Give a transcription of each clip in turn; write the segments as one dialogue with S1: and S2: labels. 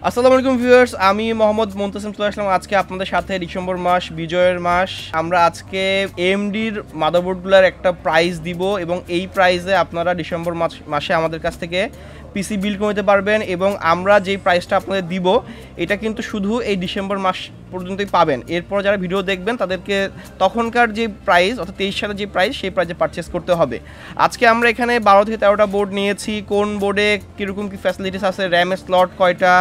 S1: আসসালামু আলাইকুম ভিউয়ার্স, আমি মোহাম্মদ মুনতাসিম চলে আসলাম আজকে আপনাদের সাথে। ডিসেম্বর মাস, বিজয়ের মাস। আমরা আজকে এএমডির মাদারবোর্ডগুলোর একটা প্রাইস দিব এবং এই প্রাইসে আপনারা ডিসেম্বর মাসে আমাদের কাছ থেকে পিসি বিল্ড করে নিতে পারবেন। এবং আমরা যেই প্রাইসটা আপনাদের দিব এটা কিন্তু শুধু এই ডিসেম্বর মাস পর্যন্তই পাবেন। এরপর যারা ভিডিও দেখবেন তাদেরকে তখনকার যে প্রাইস অর্থাৎ 23 সালের যে প্রাইস সেই প্রাইসে পারচেস করতে হবে। আজকে আমরা এখানে 12 থেকে 13টা বোর্ড নিয়েছি। কোন বোর্ডে কীরকম কী ফ্যাসিলিটিস আছে, র্যামের স্লট কয়টা,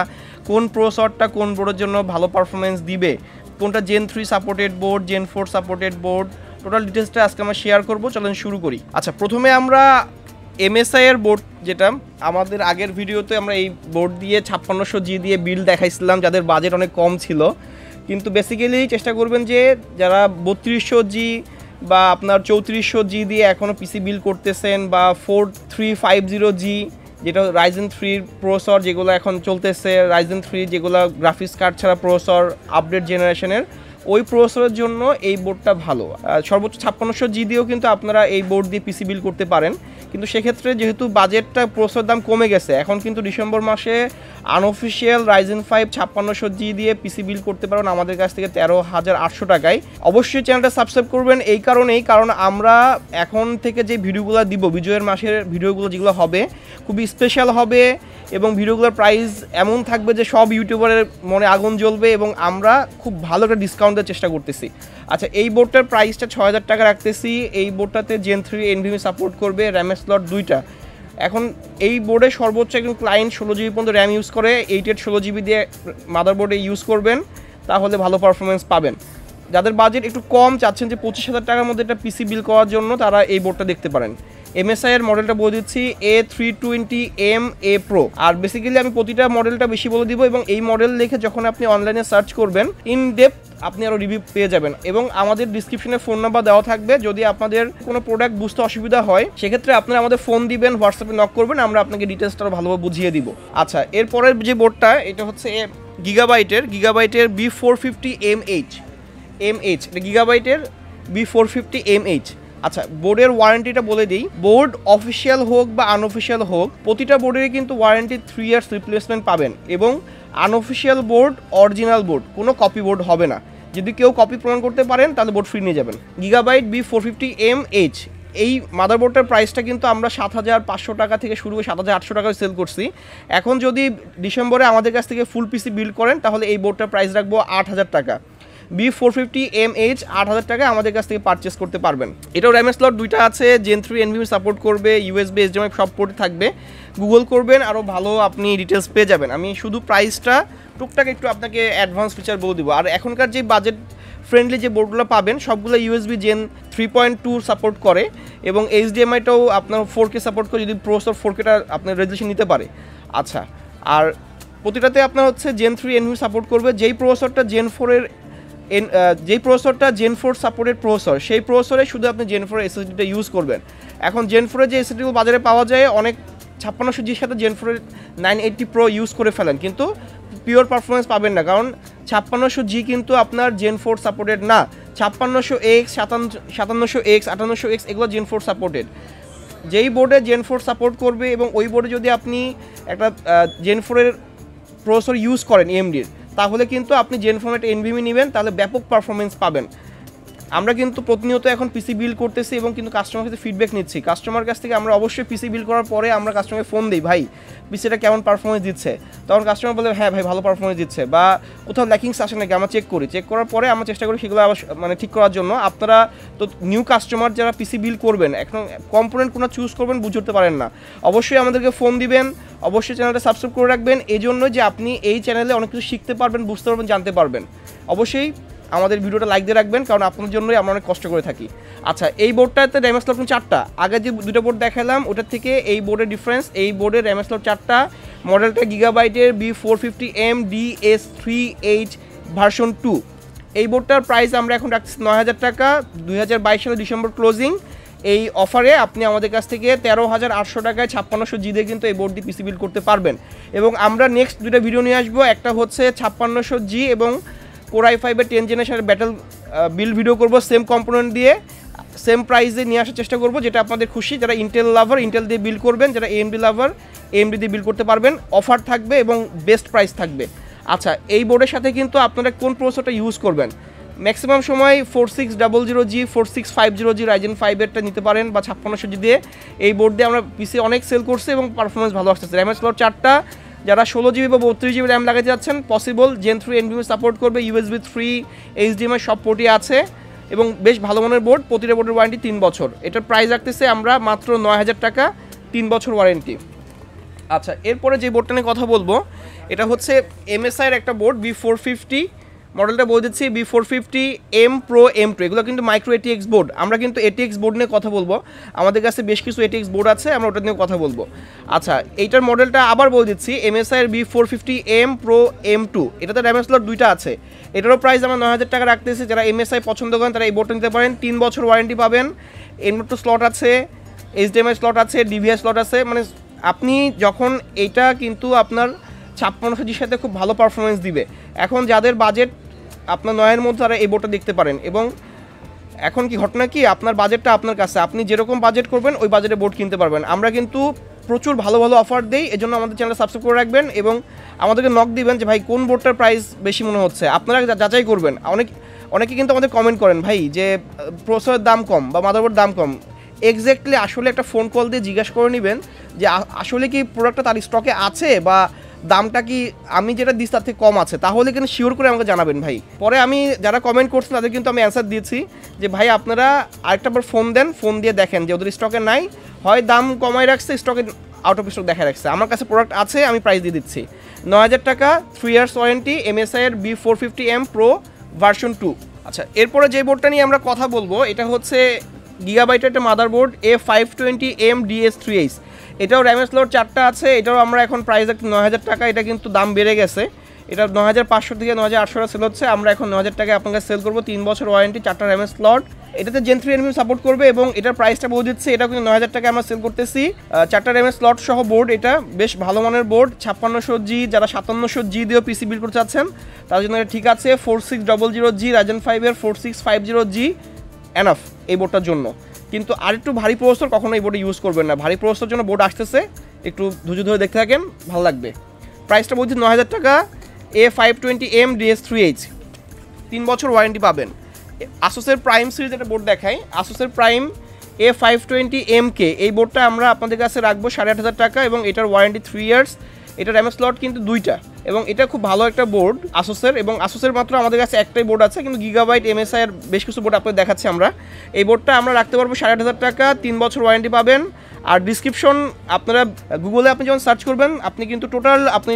S1: কোন প্রসেসরটা কোন বোর্ডের জন্য ভালো পারফরমেন্স দিবে, কোনটা gen 3 supported board, gen 4 supported board, total ডিটেলসটা আজকে আমরা শেয়ার করবো। চলেন শুরু করি। আচ্ছা, প্রথমে আমরা এমএসআই এর বোর্ড, যেটা আমাদের আগের ভিডিওতে আমরা এই বোর্ড দিয়ে 5600G দিয়ে বিল্ড দেখাইছিলাম যাদের বাজেট অনেক কম ছিল। কিন্তু বেসিক্যালি চেষ্টা করবেন যে যারা 3200G বা আপনার 3400G দিয়ে এখনও পিসি বিল্ড করতেছেন, বা 4350G যেটা Ryzen 3 প্রসেসর যেগুলো এখন চলতেছে, Ryzen 3 যেগুলো গ্রাফিক্স কার্ড ছাড়া প্রসেসর আপডেট জেনারেশনের, ওই প্রসেসরের জন্য এই বোর্ডটা ভালো। সর্বোচ্চ 5600G দিয়েও কিন্তু আপনারা এই বোর্ড দিয়ে পিসি বিল্ড করতে পারেন। কিন্তু সেক্ষেত্রে যেহেতু বাজেটটা প্রসেসর দাম কমে গেছে, এখন কিন্তু ডিসেম্বর মাসে আনঅফিসিয়াল Ryzen 5 5600G দিয়ে পিসি বিল্ড করতে পারেন আমাদের কাছ থেকে 13,800 টাকায়। অবশ্যই চ্যানেলটা সাবস্ক্রাইব করবেন এই কারণেই, কারণ আমরা এখন থেকে যে ভিডিওগুলো দিব, বিজয়ের মাসের ভিডিওগুলো যেগুলো হবে খুবই স্পেশাল হবে এবং ভিডিওগুলোর প্রাইস এমন থাকবে যে সব ইউটিউবারের মনে আগুন জ্বলবে এবং আমরা খুব ভালো একটা ডিসকাউন্ট দেওয়ার চেষ্টা করতেছি। আচ্ছা, এই বোর্ডটার প্রাইসটা 6000 টাকা রাখতেছি। এই বোর্ডটাতে জেন 3 NVMe সাপোর্ট করবে, র্যামের স্লট 2টা। এখন এই বোর্ডে সর্বোচ্চ একজন ক্লায়েন্ট 16GB পর্যন্ত র্যাম ইউজ করে, 8 16GB দিয়ে মাদারবোর্ডে ইউজ করবেন, তাহলে ভালো পারফরমেন্স পাবেন। যাদের বাজেট একটু কম, চাচ্ছেন যে 25,000 টাকার মধ্যে একটা পিসি বিল্ড করার জন্য, তারা এই বোর্ডটা দেখতে পারেন। এমএসআই এর মডেলটা বলে দিচ্ছি A320MA Pro। আর বেসিক্যালি আমি প্রতিটা মডেলটা বেশি বলে দিব এবং এই মডেল লিখে যখন আপনি অনলাইনে সার্চ করবেন ইন ডেপথ আপনি আরও রিভিউ পেয়ে যাবেন। এবং আমাদের ডিসক্রিপশনে ফোন নাম্বার দেওয়া থাকবে। যদি আপনাদের কোনো প্রোডাক্ট বুঝতে অসুবিধা হয় সেক্ষেত্রে আপনারা আমাদের ফোন দিবেন, হোয়াটসঅ্যাপে নক করবেন, আমরা আপনাকে ডিটেলসটা ভালোভাবে বুঝিয়ে দিব। আচ্ছা, এরপরের যে বোর্ডটা, এটা হচ্ছে গিগাবাইটের B450MH। এটা গিগাবাইটের B450MH। আচ্ছা, বোর্ডের ওয়ারেন্টিটা বলে দিই। বোর্ড অফিসিয়াল হোক বা আনঅফিসিয়াল হোক, প্রতিটা বোর্ডেরই কিন্তু ওয়ারেন্টি 3 ইয়ার্স রিপ্লেসমেন্ট পাবেন। এবং আনঅফিসিয়াল বোর্ড, অরিজিনাল বোর্ড, কোনো কপি বোর্ড হবে না। যদি কেউ কপি প্রমাণ করতে পারেন তাহলে বোর্ড ফ্রি নিয়ে যাবেন। গিগাবাইট B450MH এই মাদারবোর্ডটার প্রাইসটা কিন্তু আমরা 7500 টাকা থেকে শুরু করে 7800 টাকায় সেল করছি। এখন যদি ডিসেম্বরে আমাদের কাছ থেকে ফুল পিসি বিল্ড করেন তাহলে এই বোর্ডটার প্রাইস রাখবো 8000 টাকা। B450MH 8000 টাকায় আমাদের কাছ থেকে পারচেস করতে পারবেন। এটাও র্যামের স্লট 2টা আছে, জেন 3 NVMe সাপোর্ট করবে, USB HDMI সব পোর্টে থাকবে। গুগল করবেন, আরও ভালো আপনি ডিটেলস পেয়ে যাবেন। আমি শুধু প্রাইসটা টুকটাক একটু আপনাকে অ্যাডভান্স ফিচার বলে দিব। আর এখনকার যে বাজেট ফ্রেন্ডলি যে বোর্ডগুলো পাবেন সবগুলো USB জেন 3.2 সাপোর্ট করে এবং HDMIটাও আপনার 4K সাপোর্ট করে, যদি প্রসেসর 4Kটা আপনার রেজলিউশন নিতে পারে। আচ্ছা, আর প্রতিটাতে আপনার হচ্ছে জেন 3 NVMe সাপোর্ট করবে। যেই প্রসেসরটা জেন 4 সাপোর্টেড প্রসেসর, সেই প্রসেসরে শুধু আপনি জেন 4 SSDটা ইউজ করবেন। এখন জেন 4 যে SSDগুলো বাজারে পাওয়া যায়, অনেক 5600Gর সাথে জেন 4 980 Pro ইউজ করে ফেলেন, কিন্তু পিওর পারফরমেন্স পাবেন না, কারণ 5600G কিন্তু আপনার জেন 4 সাপোর্টেড না। 5600X 5700X 5800X এগুলো জেন 4 সাপোর্টেড। যেই বোর্ডে জেন 4 সাপোর্ট করবে এবং ওই বোর্ডে যদি আপনি একটা জেন 4 প্রসেসর ইউজ করেন AMDর, তাহলে কিন্তু আপনি জেন 4 NVMe নেবেন, তাহলে ব্যাপক পারফরমেন্স পাবেন। আমরা কিন্তু প্রতিনিয়ত এখন পিসি বিল্ড করতেছি এবং কিন্তু কাস্টমার কাছে ফিডব্যাক নিচ্ছি। কাস্টমার কাছ থেকে আমরা অবশ্যই পিসি বিল্ড করার পরে আমরা কাস্টমারকে ফোন দিই, ভাই পিসিটা কেমন পারফরমেন্স দিচ্ছে। তখন কাস্টমার বলে হ্যাঁ ভাই ভালো পারফরমেন্স দিচ্ছে, বা কোথাও ল্যাকিংস আসে নাকি আমরা চেক করার পরে আমরা চেষ্টা করি সেগুলো আবার ঠিক করার জন্য। আপনারা তো নিউ কাস্টমার যারা পিসি বিল্ড করবেন, এখন কম্পোনেন্ট কোনো চুজ করবেন বুঝে উঠতে পারেন না, অবশ্যই আমাদেরকে ফোন দিবেন, অবশ্যই চ্যানেলটা সাবস্ক্রাইব করে রাখবেন। এই জন্য যে আপনি এই চ্যানেলে অনেক কিছু শিখতে পারবেন, বুঝতে পারবেন, জানতে পারবেন। অবশ্যই আমাদের ভিডিওটা লাইক দিয়ে রাখবেন, কারণ আপনার জন্যই আমরা অনেক কষ্ট করে থাকি। আচ্ছা, এই বোর্ডটাতে র্যামের স্লট 4টা। আগে যে 2টা বোর্ড দেখালাম ওটার থেকে এই বোর্ডের ডিফারেন্স, এই বোর্ডের র্যামের স্লট 4টা। মডেলটা গিগাবাইটের B450M DS38 ভার্সন 2। এই বোর্ডটার প্রাইস আমরা এখন রাখছি 9000 টাকা। 2022 সালের ডিসেম্বর ক্লোজিং। এই অফারে আপনি আমাদের কাছ থেকে 13,800 টাকায় 5600G দিয়ে কিন্তু এই বোর্ড দিয়ে পিসি বিল্ড করতে পারবেন। এবং আমরা নেক্সট 2টা ভিডিও নিয়ে আসবো। একটা হচ্ছে 5600G এবং Core i5 10 জেনারেশনের ব্যাটেল বিল্ড ভিডিও করব সেম কম্পোনেন্ট দিয়ে, সেম প্রাইসে নিয়ে আসার চেষ্টা করব, যেটা আপনাদের খুশি। যারা ইন্টেল লাভার ইন্টেল দিয়ে বিল করবেন, যারা এএমডি লাভার এএমডি দিয়ে বিল করতে পারবেন। অফার থাকবে এবং বেস্ট প্রাইস থাকবে। আচ্ছা, এই বোর্ডের সাথে কিন্তু আপনারা কোন প্রসেসরটা ইউজ করবেন, ম্যাক্সিমাম সময় 4600G 4650G Ryzen 5-এরটা নিতে পারেন, বা 5600G দিয়ে। এই বোর্ড দিয়ে আমরা পিসি অনেক সেল করছি এবং পারফরমেন্স ভালো আসতেছে। র্যামের স্লট 4টা, যারা 16GB বা 32GB র্যাম লাগাতে যাচ্ছেন পসিবল। Gen 3 NVMe সাপোর্ট করবে, USB 3 HDMI সব পোর্টই আছে এবং বেশ ভালো মানের বোর্ড। প্রতিটা বোর্ডের ওয়ারেন্টি 3 বছর। এটার প্রাইস রাখতেছে আমরা মাত্র 9000 টাকা, 3 বছর ওয়ারেন্টি। আচ্ছা, এরপরে যে বোর্ডটা নিয়ে কথা বলবো এটা হচ্ছে MSI এর একটা বোর্ড B450 মডেলটা বলে দিচ্ছি, B450M Pro M2। এগুলো কিন্তু মাইক্রো ATX বোর্ড। আমরা কিন্তু ATX বোর্ড নিয়ে কথা বলবো, আমাদের কাছে বেশ কিছু ATX বোর্ড আছে, আমরা ওটা নিয়ে কথা বলবো। আচ্ছা, এইটার মডেলটা আবার বলে দিচ্ছি, MSI এর B450M Pro M2। এটাতে র্যামের স্লট 2টা আছে। এটারও প্রাইস আমরা 9000 টাকা রাখতেছি। যারা MSI পছন্দ করেন তারা এই বোর্ডটা নিতে পারেন, 3 বছর ওয়ারেন্টি পাবেন। M.2 স্লট আছে, HDMI স্লট আছে, DVI স্লট আছে। মানে আপনি যখন এইটা কিন্তু আপনার 5600Gর সাথে খুব ভালো পারফরমেন্স দিবে। এখন যাদের বাজেট আপনার 9-এর মধ্যে তারা এই বোর্ডটা দেখতে পারেন। এবং এখন কি ঘটনা কি, আপনার বাজেটটা আপনার কাছে, আপনি যেরকম বাজেট করবেন ওই বাজেটে বোর্ড কিনতে পারবেন। আমরা কিন্তু প্রচুর ভালো ভালো অফার দেই, এজন্য আমাদের চ্যানেল সাবস্ক্রাইব করে রাখবেন এবং আমাদেরকে নক দিবেন যে ভাই কোন বোর্ডটার প্রাইস বেশি মনে হচ্ছে, আপনারা যাচাই করবেন। অনেকে কিন্তু আমাদের কমেন্ট করেন ভাই যে প্রসেসরের দাম কম বা মাদারবোর্ড দাম কম। এক্স্যাক্টলি আসলে একটা ফোন কল দিয়ে জিজ্ঞাসা করে নেবেন যে আসলে কি প্রোডাক্টটা তার স্টকে আছে বা দামটা কি আমি যেটা দিচ্ছি তার থেকে কম আছে, তাহলে কিন্তু শিওর করে আমাকে জানাবেন ভাই। পরে আমি যারা কমেন্ট করছেন তাদের কিন্তু আমি অ্যান্সার দিয়েছি যে ভাই আপনারা আরেকটাবার ফোন দেন, ফোন দিয়ে দেখেন যে ওদের স্টকে নাই, হয় দাম কমায় রাখছে, স্টকে আউট অফ স্টক দেখা রাখছে। আমার কাছে প্রোডাক্ট আছে, আমি প্রাইস দিয়ে দিচ্ছি 9000 টাকা, 3 ইয়ার্স ওয়ারেন্টি, MSI এর B450M Pro ভার্সন 2। আচ্ছা, এরপরে যে বোর্ডটা নিয়ে আমরা কথা বলবো এটা হচ্ছে গিগাবাইটের একটা মাদারবোর্ড A520M DS3H। এটাও র্যামের স্লট 4টা আছে। এটাও আমরা এখন প্রাইস একটু 9000 টাকা। এটা কিন্তু দাম বেড়ে গেছে, এটা 9500 থেকে 9800 সেল হচ্ছে, আমরা এখন 9000 টাকায় আপনাকে সেল করবো। 3 বছর ওয়ারেন্টি, 4টা র্যামের স্লট। এটাতে Gen 3 NVMe সাপোর্ট করবে এবং এটার প্রাইসটা বলে দিচ্ছে, এটাও কিন্তু 9000 টাকায় আমরা সেল করতেছি। 4টা র্যামের স্লট সহ বোর্ড, এটা বেশ ভালো মানের বোর্ড। 5600G, যারা 5700G দিয়েও পিসি বিল্ড করতে চাচ্ছেন তার জন্য এটা ঠিক আছে। 4600G Ryzen 5-এর 4650G এনাফ এই বোর্ডটার জন্য। কিন্তু আরেকটু ভারী প্রসেসর কখনো এই বোর্ডে ইউজ করবেন না। ভারী প্রসেসর জন্য বোর্ড আসতেছে, একটু ধৈর্য ধরে দেখতে থাকেন, ভালো লাগবে। প্রাইসটা বলছি 9000 টাকা, A520M DS3H, 3 বছর ওয়ারেন্টি পাবেন। আসুসের প্রাইম সিরিজ একটা বোর্ড দেখাই, আসুসের প্রাইম A520MK। এই বোর্ডটা আমরা আপনাদের কাছে রাখবো 8500 টাকা এবং এটার ওয়ারেন্টি 3 ইয়ার্স। এটা র্যামের স্লট কিন্তু 2টা এবং এটা খুব ভালো একটা বোর্ড আসুসের। এবং আসুসের মাত্র আমাদের কাছে একটাই বোর্ড আছে, কিন্তু গিগাবাইট MSI এর বেশ কিছু বোর্ড আপনাদের দেখাচ্ছি আমরা। এই বোর্ডটা আমরা রাখতে পারবো 8500 টাকা, 3 বছর ওয়ারেন্টি পাবেন। আর ডিসক্রিপশন আপনারা গুগলে আপনি যখন সার্চ করবেন আপনি কিন্তু টোটাল আপনি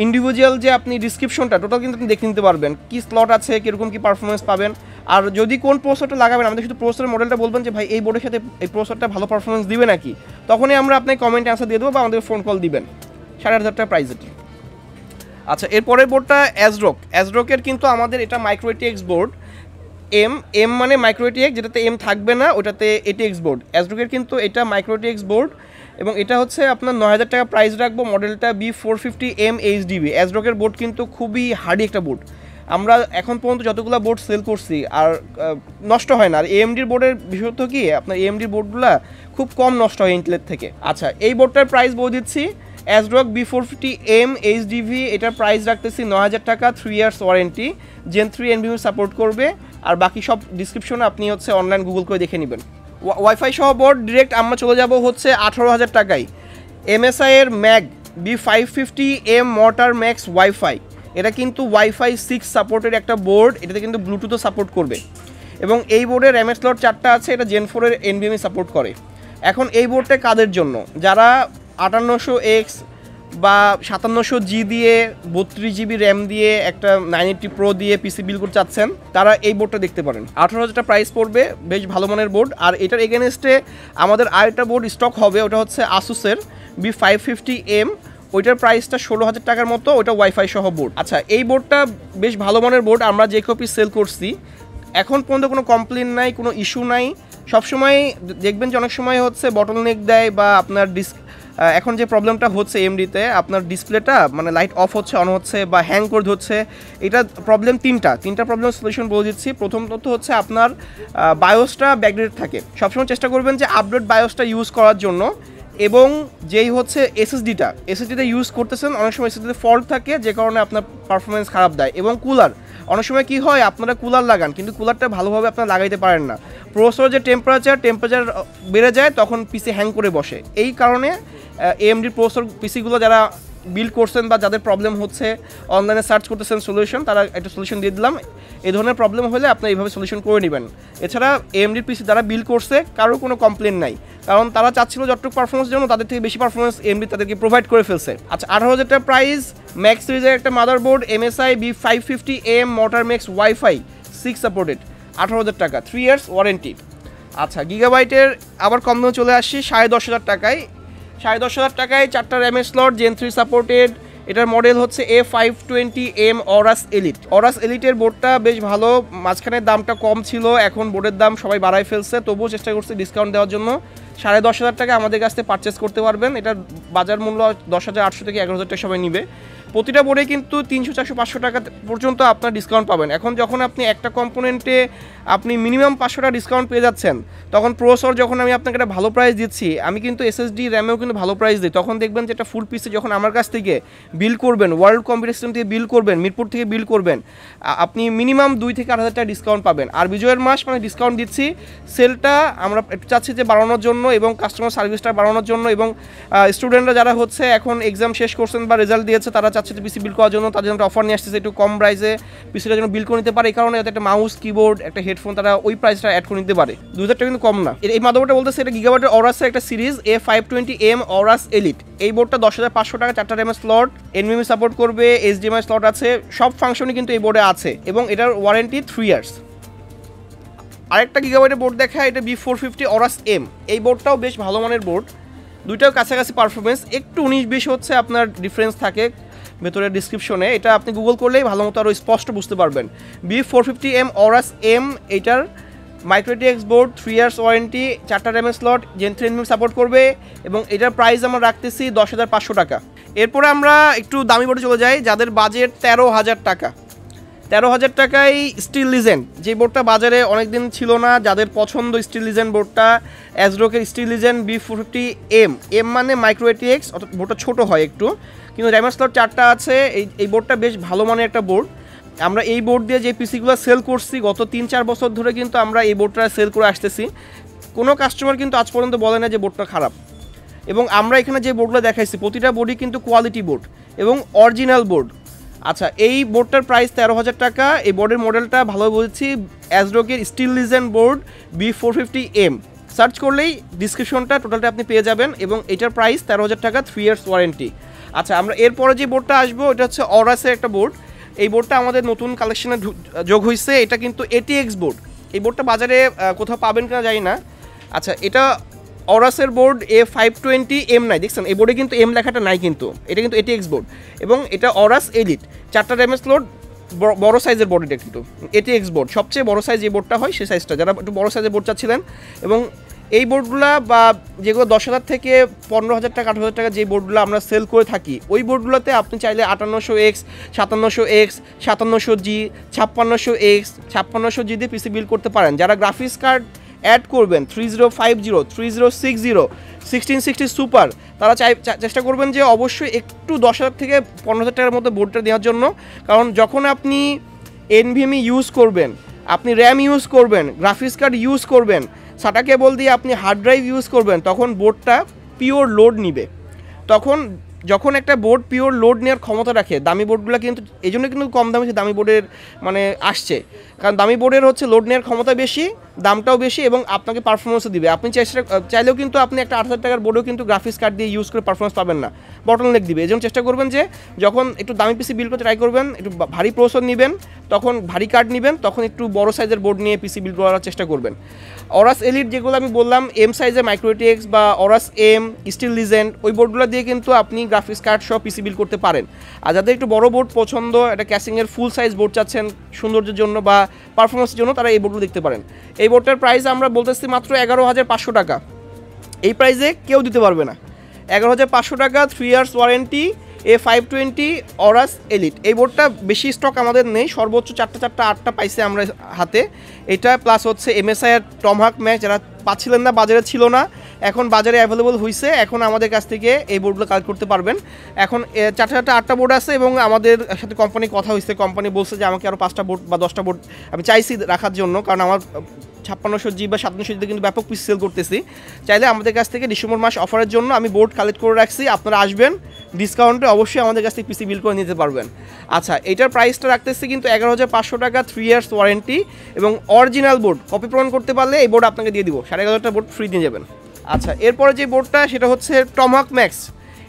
S1: ইন্ডিভিজুয়াল যে আপনি ডিসক্রিপশনটা টোটাল কিন্তু আপনি দেখে নিতে পারবেন, কী স্লট আছে, কীরকম কী পারফরমেন্স পাবেন। আর যদি কোন প্রসেসরটা লাগাবেন আমাদের শুধু প্রসেসরের মডেলটা বলবেন যে ভাই এই বোর্ডের সাথে এই প্রসেসরটা ভালো পারফরমেন্স দিবে নাকি, তখনই আমরা আপনাকে কমেন্টে অ্যান্সার দিয়ে দেবো বা আমাদের ফোন কল দিবেন। 8500 টাকা প্রাইস এটি। আচ্ছা, এরপরের বোর্ডটা অ্যাজরকের কিন্তু আমাদের এটা মাইক্রো ATX বোর্ড। এম মানে মাইক্রো ATX, যেটাতে এম থাকবে না ওটাতে ATX বোর্ড। অ্যাজরকের কিন্তু এটা মাইক্রো ATX বোর্ড এবং এটা হচ্ছে আপনার 9000 টাকা প্রাইস রাখবো। মডেলটা B450M HDB। অ্যাজরকের বোর্ড কিন্তু খুবই হার্ডি একটা বোর্ড। আমরা এখন পর্যন্ত যতগুলো বোর্ড সেল করছি আর নষ্ট হয় না। আর AMDর বোর্ডের বিশেষত কি আপনার AMDর বোর্ডগুলো খুব কম নষ্ট হয় ইন্টেলের থেকে। আচ্ছা, এই বোর্ডটার প্রাইস বলে দিচ্ছি, অ্যাজরক B450M HDV। এটার প্রাইস রাখতেছি 9000 টাকা, 3 years warranty, Gen 3 NVMe support করবে। আর বাকি সব ডিসক্রিপশনে আপনি হচ্ছে অনলাইন গুগল করে দেখে নেবেন। ওয়াইফাই সহ বোর্ড ডিরেক্ট আমরা চলে যাব হচ্ছে 18000 টাকায়। MSI এর ম্যাগ B550M মর্টার ম্যাক্স ওয়াইফাই। এটা কিন্তু ওয়াইফাই 6 সাপোর্টের একটা বোর্ড, এটাতে কিন্তু ব্লুটুথও সাপোর্ট করবে এবং এই বোর্ডের র্যামের স্লট 4টা আছে। এটা Gen 4 এর NVMe সাপোর্ট করে। এখন এই বোর্ডটা কাদের জন্য, যারা 5800X বা 5700G দিয়ে 32GB র্যাম দিয়ে একটা 980 Pro দিয়ে পিসি বিল করতে চাচ্ছেন তারা এই বোর্ডটা দেখতে পারেন। 18000 টাকা প্রাইস পড়বে, বেশ ভালো মানের বোর্ড। আর এটার এগেনস্টে আমাদের আরেকটা বোর্ড স্টক হবে, ওটা হচ্ছে আসুসের B550M। ওইটার প্রাইসটা 16000 টাকার মতো, ওটা ওয়াইফাই সহ বোর্ড। আচ্ছা, এই বোর্ডটা বেশ ভালো মানের বোর্ড, আমরা যে কপি সেল করছি এখন পর্যন্ত কোনো কমপ্লেন নাই, কোনো ইস্যু নাই। সবসময় দেখবেন যে অনেক সময় হচ্ছে বটলনেক দেয় বা আপনার এখন যে প্রবলেমটা হচ্ছে এমডিতে আপনার ডিসপ্লেটা মানে লাইট অফ হচ্ছে অন হচ্ছে বা হ্যাং করে ধরছে, এটা প্রবলেম তিনটা প্রবলেমের সলিউশন বলে দিচ্ছি। প্রথমত হচ্ছে আপনার বায়োসটা ব্যাকডেটেড থাকে, সবসময় চেষ্টা করবেন যে আপডেট বায়োসটা ইউজ করার জন্য। এবং যেই হচ্ছে এসএসডিটা ইউজ করতেছেন, অনেক সময় এসএসডিতে ফল্ট থাকে যে কারণে আপনার পারফরমেন্স খারাপ দেয়। এবং কুলার, অনেক সময় কি হয় আপনারা কুলার লাগান কিন্তু কুলারটা ভালোভাবে আপনারা লাগাইতে পারেন না, প্রসেসরের যে টেম্পারেচার বেড়ে যায় তখন পিসি হ্যাং করে বসে। এই কারণে AMD প্রসেসর পিসিগুলো যারা বিল্ড করছেন বা যাদের প্রবলেম হচ্ছে অনলাইনে সার্চ করতেছেন সলিউশন, তারা একটা সলিউশন দিয়ে দিলাম। এই ধরনের প্রবলেম হলে আপনি এইভাবে সলিউশন করে নেবেন। এছাড়া AMD পিসি যারা বিল্ড করছে কারোর কোনো কমপ্লেন নাই, কারণ তারা চাচ্ছিল যতটুকু পারফরমেন্স জন্য তাদের থেকে বেশি পারফরমেন্স AMD তাদেরকে প্রোভাইড করে ফেলছে। আচ্ছা, 18,000 টাকা প্রাইস, ম্যাক্স সিরিজের একটা motherboard, MSI B550M motor max wifi 6 supported, 18,000 টাকা, 3 ইয়ার্স ওয়ারেন্টি। আচ্ছা, গিগাবাইটের আবার কম দামে চলে আসছি 10,500 টাকায়। 10,500 টাকায় 4টা র্যামের স্লট, Gen 3 সাপোর্টেড। এটার মডেল হচ্ছে A520M অরাস এলিটের বোর্ডটা বেশ ভালো। মাঝখানের দামটা কম ছিল, এখন বোর্ডের দাম সবাই বাড়ায় ফেলছে, তবুও চেষ্টা করছি ডিসকাউন্ট দেওয়ার জন্য। 10,500 টাকা আমাদের কাছ থেকে পারচেস করতে পারবেন। এটার বাজার মূল্য 10,800 থেকে 11,000 টাকা সবাই নিবে। প্রতিটা বোর্ডে কিন্তু 300, 400, 500 টাকা পর্যন্ত আপনার ডিসকাউন্ট পাবেন। এখন যখন আপনি একটা কম্পোনেন্টে আপনি মিনিমাম 500 টাকা ডিসকাউন্ট পেয়ে যাচ্ছেন, তখন প্রসেসর যখন আমি আপনাকে একটা ভালো প্রাইস দিচ্ছি, আমি কিন্তু এসএসডি র্যামেও কিন্তু ভালো প্রাইস দিই, তখন দেখবেন যে একটা ফুল পিসি যখন আমার কাছ থেকে বিল করবেন, ওয়ার্ল্ড কম্পিউটার সিস্টেম থেকে বিল করবেন, মিরপুর থেকে বিল করবেন, আপনি মিনিমাম 2 থেকে 8,000 টাকা ডিসকাউন্ট পাবেন। আর বিজয়ের মাস মানে ডিসকাউন্ট দিচ্ছি, সেলটা আমরা একটু চাচ্ছি যে বাড়ানোর জন্য এবং কাস্টমার সার্ভিসটা বাড়ানোর জন্য, এবং স্টুডেন্টরা যারা হচ্ছে এখন এক্সাম শেষ করছেন বা রেজাল্ট দিয়েছে, তারা চাচ্ছে যে পিসি বিল করার জন্য, তাদের জন্য অফার নিয়ে আসতেছে একটু কম প্রাইসে পিসিটার জন্য বিল করে নিতে পারে। এই কারণে যাতে একটা মাউস, কিবোর্ড, একটা হেডফোন তারা ওই প্রাইসটা অ্যাড করে নিতে পারে। 2,000 টাকা কিন্তু কম না। এই মাদারবোর্ডটা বলতেছে এটা গিগাবাইটের অরাসের একটা সিরিজ, A520M অরাস এলিট। এই বোর্ডটা 10,500 টাকা, 4টা র্যামের স্লট, NVMe সাপোর্ট করবে, HDMI স্লট আছে, সব ফাংশনই কিন্তু এই বোর্ডে আছে এবং এটার ওয়ারেন্টি 3 ইয়ার্স। আরেকটা গিগাবাইটের বোর্ড দেখা, এটা B450 অরাস M। এই বোর্ডটাও বেশ ভালো মানের বোর্ড, দুইটাও কাছাকাছি পারফরমেন্স, একটু 19-20 হচ্ছে আপনার ডিফারেন্স থাকে ভেতরের ডিসক্রিপশনে, এটা আপনি গুগল করলেই ভালো মতো আরও স্পষ্ট বুঝতে পারবেন। B450M অরাস M, এইটার মাইক্রোটিএক্স বোর্ড, 3 ইয়ার্স ওয়ারেন্টি, 4টা র্যামের স্লট, Gen 3 NVMe সাপোর্ট করবে এবং এটার প্রাইস আমরা রাখতেছি 10,500 টাকা। এরপরে আমরা একটু দামি বোর্ডে চলে যাই, যাদের বাজেট 13,000 টাকা। 13,000 টাকায় স্টিল লিজেন্ড, যে বোর্ডটা বাজারে অনেক দিন ছিল না, যাদের পছন্দ স্টিল লিজেন্ড বোর্ডটা, অ্যাজরোকের স্টিল লিজেন্ড B450M। এম মানে মাইক্রো ATX, অর্থাৎ বোর্ডটা ছোটো হয় একটু, কিন্তু র্যামের স্লট 4টা আছে। এই বোর্ডটা বেশ ভালো মানের একটা বোর্ড। আমরা এই বোর্ড দিয়ে যে পিসিগুলো সেল করছি গত 3-4 বছর ধরে, কিন্তু আমরা এই বোর্ডটা সেল করে আসতেছি। কোনো কাস্টমার কিন্তু আজ পর্যন্ত বলে না যে বোর্ডটা খারাপ। এবং আমরা এখানে যে বোর্ডগুলো দেখাইছি প্রতিটা বোর্ডই কিন্তু কোয়ালিটি বোর্ড এবং অরিজিনাল বোর্ড। আচ্ছা, এই বোর্ডটার প্রাইস 13,000 টাকা। এই বোর্ডের মডেলটা ভালো বলছি, অ্যাজরোকের steel legend board B450M, search করলেই ডিসক্রিপশনটা টোটালটা আপনি পেয়ে যাবেন এবং এটার প্রাইস 13,000 টাকা, 3 ইয়ার্স ওয়ারেন্টি। আচ্ছা, আমরা এরপরে যে বোর্ডটা আসবো এটা হচ্ছে অরাসের একটা বোর্ড। এই বোর্ডটা আমাদের নতুন কালেকশনে যোগ হয়েছে, এটা কিন্তু ATX বোর্ড। এই বোর্ডটা বাজারে কোথাও পাবেন কিনা জানি না। আচ্ছা, এটা অরাসের বোর্ড A520M নাই, দেখছেন এই বোর্ডে কিন্তু M লেখাটা নাই, কিন্তু এটা কিন্তু ATX বোর্ড এবং এটা অরাস এলিট, 4টা র্যামের স্লট, বড় সাইজের বোর্ড। এটা কিন্তু ATX বোর্ড, সবচেয়ে বড় সাইজ যে বোর্ডটা হয় সেই সাইজটা, যারা একটু বড় সাইজের বোর্ড চাচ্ছিলেন। এবং এই বোর্ডগুলো বা যেগুলো 10,000 থেকে 15,000 টাকা, 18,000 টাকা যে বোর্ডগুলো আমরা সেল করে থাকি, ওই বোর্ডগুলোতে আপনি চাইলে 5800X, 5700X, 5700G, 5600X, 5600G দিয়ে পিসি বিল্ড করতে পারেন। যারা গ্রাফিক্স কার্ড অ্যাড করবেন 3050, 3060, 1660 সুপার, তারা চেষ্টা করবেন যে অবশ্যই একটু 10,000 থেকে 15,000 টাকার মতো বোর্ডটা দেওয়ার জন্য। কারণ যখন আপনি NVMe ইউজ করবেন, আপনি র্যাম ইউজ করবেন, গ্রাফিক্স কার্ড ইউজ করবেন, সাটা কেবল দিয়ে আপনি হার্ড ড্রাইভ ইউজ করবেন, তখন বোর্ডটা পিওর লোড নিবে। তখন যখন একটা বোর্ড পিওর লোড নেওয়ার ক্ষমতা রাখে, দামি বোর্ডগুলো কিন্তু এই জন্য কিন্তু কম দামে দামি বোর্ডের মানে আসছে, কারণ দামি বোর্ডের হচ্ছে লোড নেওয়ার ক্ষমতা বেশি, দামটাও বেশি এবং আপনাকে পারফরমেন্সও দিবে। আপনি চাইলেও কিন্তু আপনি একটা 8,000 টাকার বোর্ডেও কিন্তু গ্রাফিক্স কার্ড দিয়ে ইউজ করে পারফরমেন্স পাবেন না, বটলনেক দিবে। এই জন্য চেষ্টা করবেন যে যখন একটু দামি পিসি বিল্ড করতে ট্রাই করবেন, একটু ভারী প্রসেসর নেবেন, তখন ভারী কার্ড নেবেন, তখন একটু বড় সাইজের বোর্ড নিয়ে পিসি বিল্ড করার চেষ্টা করবেন। অরাস এলিট যেগুলো আমি বললাম M সাইজের মাইক্রোটিX বা অরাস M, স্টিল লিজেন্ড, ওই বোর্ডগুলো দিয়ে কিন্তু আপনি গ্রাফিক্স কার্ড সহ পিসি বিল্ড করতে পারেন। আর যাদের একটু বড় বোর্ড পছন্দ, একটা ক্যাসিংয়ের ফুল সাইজ বোর্ড চাচ্ছেন সৌন্দর্যের জন্য বা পারফরমেন্সের জন্য, তারা এই বোর্ডগুলো দেখতে পারেন। এই বোর্ডটার প্রাইস আমরা বলতেছি মাত্র 11,500 টাকা। এই প্রাইসে কেউ দিতে পারবে না। 11,500 টাকা, 3 years warranty, A520 Aorus elite. এই বোর্ডটা বেশি স্টক আমাদের নেই, সর্বোচ্চ 8টা পাইছে আমরা হাতে। এটা প্লাস হচ্ছে MSI এর টমহাক ম্যাক্স, যারা পাচ্ছিলেন না, বাজারে ছিল না, এখন বাজারে অ্যাভেলেবল হয়েছে, এখন আমাদের কাছ থেকে এই বোর্ডগুলো কালেক্ট করতে পারবেন। এখন 8টা বোর্ড আছে এবং আমাদের সাথে কোম্পানি কথা হয়েছে, কোম্পানি বলছে যে আমাকে আরও 5টা বোর্ড বা 10টা বোর্ড আমি চাইছি রাখার জন্য, কারণ আমার 5600G বা 5700G কিন্তু ব্যাপক পিস সেল করতেছি। চাইলে আমাদের কাছ থেকে ডিসেম্বর মাস অফারের জন্য আমি বোর্ড কালেক্ট করে রাখছি, আপনারা আসবেন, ডিসকাউন্টে অবশ্যই আমাদের কাছ থেকে পিসি বিল করে নিতে পারবেন। আচ্ছা, এটার প্রাইসটা রাখতেছি কিন্তু 11,500 টাকা, 3 ইয়ার্স ওয়ারেন্টি এবং অরিজিনাল বোর্ড কপি প্রমাণ করতে পারলে এই বোর্ড আপনাকে দিয়ে দিব, 11,500টা বোর্ড ফ্রি দিয়ে যাবেন। আচ্ছা, এরপরে যে বোর্ডটা সেটা হচ্ছে টমহাক ম্যাক্স।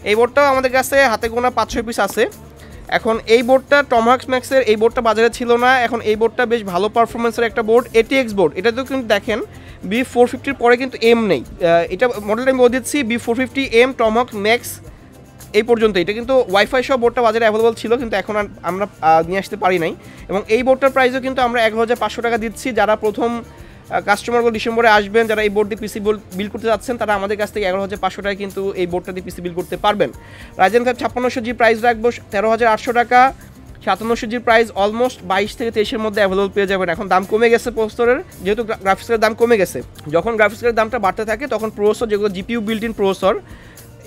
S1: এই বোর্ডটাও আমাদের কাছে হাতে গোনা 5-6 পিস আছে। এখন এই বোর্ডটা টমহাক ম্যাক্সের, এই বোর্ডটা বাজারে ছিল না, এখন এই বোর্ডটা বেশ ভালো পারফরমেন্সের একটা বোর্ড, ATX বোর্ড। এটাতেও কিন্তু দেখেন B450-র পরে কিন্তু এম নেই, এটা মডেলটা আমি বলে দিচ্ছি, B450M টমহাক ম্যাক্স এই পর্যন্ত। এটা কিন্তু ওয়াইফাই সহ বোর্ডটা বাজারে অ্যাভেলেবল ছিল, কিন্তু এখন আমরা নিয়ে আসতে পারি নাই। এবং এই বোর্ডটার প্রাইসও কিন্তু আমরা 11,500 টাকা দিচ্ছি। যারা প্রথম কাস্টমারগুলো ডিসেম্বরে আসবেন, যারা এই বোর্ড দিয়ে পিসি বিল করতে যাচ্ছেন, তারা আমাদের কাছ থেকে 11,500 টাকায় কিন্তু এই বোর্ডটা দিয়ে পিসি বিল করতে পারবেন। Ryzen 5 5600G প্রাইস রাখবো 13,800 টাকা, 5700G প্রাইস অলমোস্ট 22 থেকে 23-এর মধ্যে অ্যাভেলেবল পেয়ে যাবেন। এখন দাম কমে গেছে প্রসেসরের, যেহেতু গ্রাফিক্সের দাম কমে গেছে। যখন গ্রাফিক্সের দামটা বাড়তে থাকে তখন প্রসেসর, যেগুলো জিপিইউ বিল্ট ইন প্রসেসর,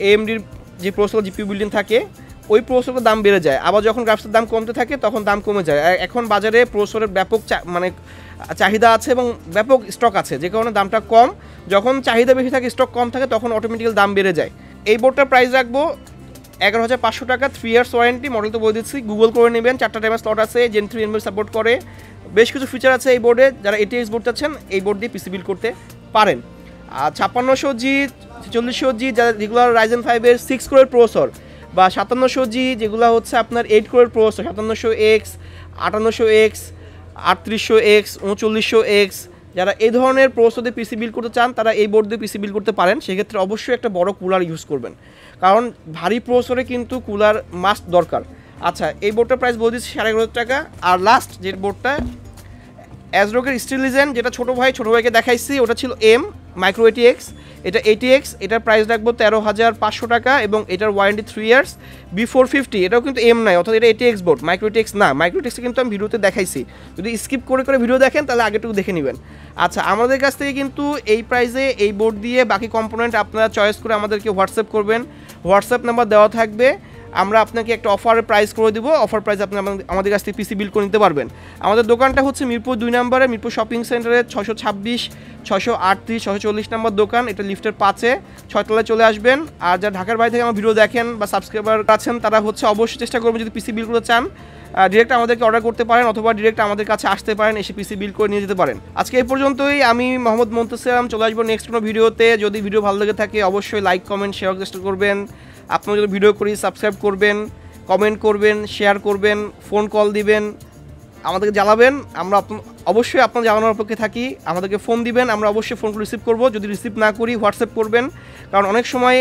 S1: AMDর যে প্রসেসর জিপিইউ বিল্ট ইন থাকে, ওই প্রসেসরের দাম বেড়ে যায়। আবার যখন গ্রাফিক্সের দাম কমতে থাকে তখন দাম কমে যায়। এখন বাজারে প্রসেসরের ব্যাপক মানে চাহিদা আছে এবং ব্যাপক স্টক আছে, যে কারণে দামটা কম। যখন চাহিদা বেশি থাকে, স্টক কম থাকে, তখন অটোমেটিক্যালি দাম বেড়ে যায়। এই বোর্ডটার প্রাইস রাখবো 11,500 টাকা, 3 ইয়ার্স ওয়ারেন্টি। মডেল তো বলে দিচ্ছি, গুগল করে নেবেন, 4টা টাইমের স্লট আছে, Gen 3 NVMe সাপোর্ট করে, বেশ কিছু ফিচার আছে এই বোর্ডে। যারা ATX বোর্ড চাচ্ছেন এই বোর্ড দিয়ে পিসি বিল করতে পারেন। আর 5600G 4600G যেগুলো Ryzen 5-এর 6 কোরের প্রসেসর, বা 5700G যেগুলো হচ্ছে আপনার 8 কোরের processor, 5700X, 5800X, 3800X, 3900X, যারা এই ধরনের প্রসেসর দিয়ে পিসি বিল করতে চান, তারা এই বোর্ড দিয়ে পিসি বিল করতে পারেন। সেক্ষেত্রে অবশ্যই একটা বড় কুলার ইউজ করবেন, কারণ ভারী প্রসেসরে কিন্তু কুলার মাস্ট দরকার। আচ্ছা, এই বোর্ডটার প্রাইস বলে দিচ্ছি 11,500 টাকা। আর লাস্ট যে বোর্ডটা অ্যাজরকের স্টিল লিজেন্ড, যেটা ছোটো ভাইকে দেখাইছি, ওটা ছিল M মাইক্রো ATX, এটা ATX। এটার প্রাইস রাখবো 13,500 টাকা এবং এটার ওয়ারেন্টি 3 ইয়ার্স। B450 এটাও কিন্তু M নাই, অর্থাৎ এটা ATX বোর্ড, মাইক্রো ATX না। মাইক্রো ATX কিন্তু আমি ভিডিওতে দেখাইছি, যদি স্কিপ করে ভিডিও দেখেন তাহলে আগেটুকু দেখে নেবেন। আচ্ছা, আমাদের কাছ থেকে কিন্তু এই প্রাইসে এই বোর্ড দিয়ে বাকি কম্পোনেন্ট আপনারা চয়েস করে আমাদেরকে হোয়াটসঅ্যাপ করবেন, হোয়াটসঅ্যাপ নাম্বার দেওয়া থাকবে, আমরা আপনাকে একটা অফারের প্রাইস করে দিব, অফার প্রাইস আপনি আমাদের কাছ থেকে পিসি বিল করে নিতে পারবেন। আমাদের দোকানটা হচ্ছে মিরপুর 2 নম্বরে, মিরপুর শপিং সেন্টারে 626, 638, 640 নম্বর দোকান। এটা লিফটের 5-এ 6 তলায় চলে আসবেন। আর যারা ঢাকার বাইরে থেকে আমার ভিডিও দেখেন বা সাবস্ক্রাইবার আছেন, তারা হচ্ছে অবশ্যই চেষ্টা করবেন, যদি পিসি বিল করতে চান ডিরেক্ট আমাদেরকে অর্ডার করতে পারেন, অথবা ডিরেক্ট আমাদের কাছে আসতে পারেন, এসে পিসি বিল করে নিয়ে যেতে পারেন। আজকে এই পর্যন্তই। আমি মোহাম্মদ মুনতাসির, চলে আসবো নেক্সট কোনো ভিডিওতে। যদি ভিডিও ভালো লেগে থাকে অবশ্যই লাইক, কমেন্ট, শেয়ার চেষ্টা করবেন। আপনারা যদি ভিডিও করি সাবস্ক্রাইব করবেন, কমেন্ট করবেন, শেয়ার করবেন, ফোন কল দিবেন, আমাদেরকে জানাবেন। আমরা অবশ্যই আপনার জানানোর অপেক্ষায় থাকি। আমাদেরকে ফোন দিবেন, আমরা অবশ্যই ফোন রিসিভ করব। যদি রিসিভ না করি হোয়াটসঅ্যাপ করবেন, কারণ অনেক সময়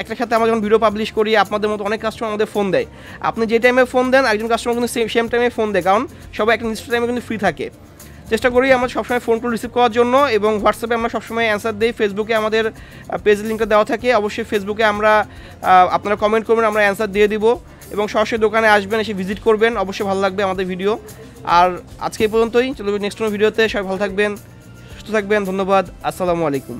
S1: একটা সাথে আমরা যখন ভিডিও পাবলিশ করি, আপনাদের মতো অনেক কাস্টমার আমাদের ফোন দেয়। আপনি যে টাইমে ফোন দেন, একজন কাস্টমার কিন্তু সেম টাইমে ফোন দেয়, কারণ সবাই একটা নির্দিষ্ট টাইমে কিন্তু ফ্রি থাকে। চেষ্টা করি আমরা সবসময় ফোন কল রিসিভ করার জন্য, এবং হোয়াটসঅ্যাপে আমরা সবসময় অ্যান্সার দিই। ফেসবুকে আমাদের পেজের লিঙ্কটা দেওয়া থাকে, অবশ্যই ফেসবুকে আপনারা কমেন্ট করবেন, আমরা অ্যান্সার দিয়ে দিব। এবং সরাসরি দোকানে আসবেন, এসে ভিজিট করবেন, অবশ্যই ভালো লাগবে আমাদের ভিডিও। আর আজকে এই পর্যন্তই, চলবে নেক্সট কোনো ভিডিওতে। সবাই ভালো থাকবেন, সুস্থ থাকবেন, ধন্যবাদ, আসসালামু আলাইকুম।